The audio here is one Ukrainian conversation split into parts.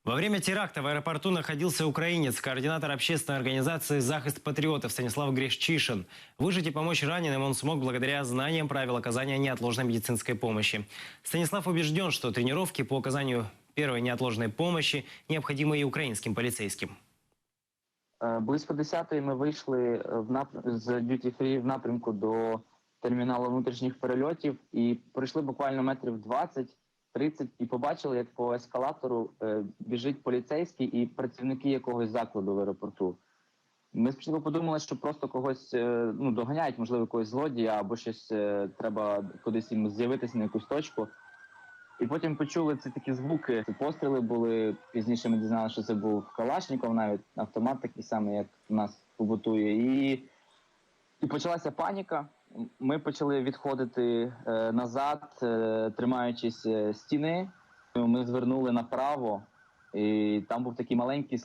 Во время теракта в аэропорту находился украинец, координатор общественной организации «Захист патриотов» Станислав Грешчишин. Выжить и помочь раненым он смог благодаря знаниям правил оказания неотложной медицинской помощи. Станислав убежден, что тренировки по оказанию первой неотложной помощи необходимы и украинским полицейским. Близько 10-ї ми вийшли з Duty Free в напрямку до терміналу внутрішніх перельотів і пройшли буквально метрів 20-30 і побачили, як по ескалатору біжить поліцейський і працівники якогось закладу в аеропорту. Ми спочатку подумали, що просто когось доганяють, можливо, якогось злодія або щось треба кудись їм з'явитися на якусь точку. І потім почули ці такі звуки, постріли були, пізніше ми дізналися, що це був Калашніков, навіть автомат такий самий, як у нас побутує. І почалася паніка, ми почали відходити назад, тримаючись стіни. Ми звернули направо, і там був такий маленький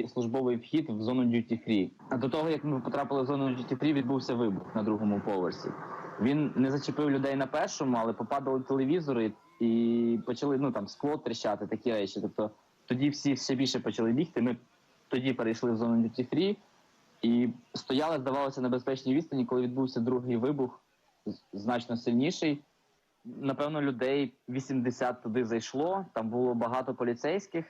службовий вхід в зону Duty Free. А до того, як ми потрапили в зону Duty Free, відбувся вибух на другому поверсі. Він не зачепив людей на першому, але попадали телевізори і почали скло тріщати, такі речі. Тобто тоді всі ще більше почали бігти. Ми тоді перейшли в зону Duty Free і стояли, здавалося, на безпечній відстані, коли відбувся другий вибух, значно сильніший. Напевно, людей 80 туди зайшло, там було багато поліцейських.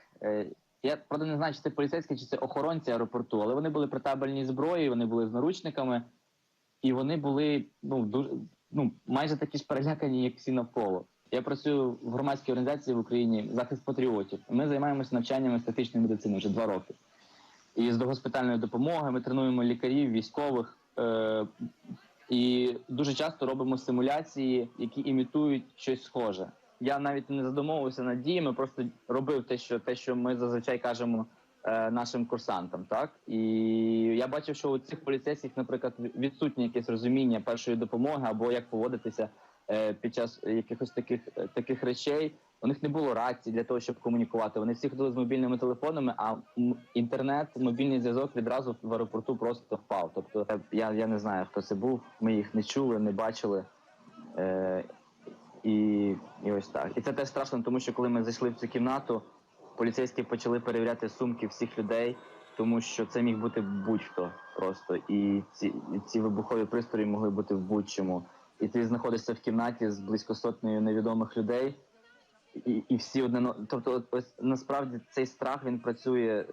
Я, правда, не знаю, чи це поліцейські, чи це охоронці аеропорту, але вони були при табельній зброї, вони були з наручниками, і вони були майже такі ж перелякані, як всі навколо. Я працюю в громадській організації в Україні «Захист патріотів». Ми займаємося навчанням естетичної медицини вже 2 роки. І з догоспітальної допомоги ми тренуємо лікарів, військових. І дуже часто робимо симуляції, які імітують щось схоже. Я навіть не задумовувався над діями, просто робив те, що ми зазвичай кажемо нашим курсантам. Так? І я бачив, що у цих поліцейських, наприклад, відсутнє якесь розуміння першої допомоги або як поводитися під час якихось таких речей. У них не було рації для того, щоб комунікувати. Вони всі ходили з мобільними телефонами, а інтернет, мобільний зв'язок відразу в аеропорту просто впав. Тобто я не знаю, хто це був, ми їх не чули, не бачили. І ось так. І це теж страшно, тому що коли ми зайшли в цю кімнату, поліцейські почали перевіряти сумки всіх людей, тому що це міг бути будь-хто просто. І ці вибухові пристрої могли бути в будь-чому. І ти знаходишся в кімнаті з близько сотнею невідомих людей, і всі одне... Тобто, ось насправді цей страх, він працює,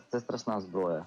це страшна зброя.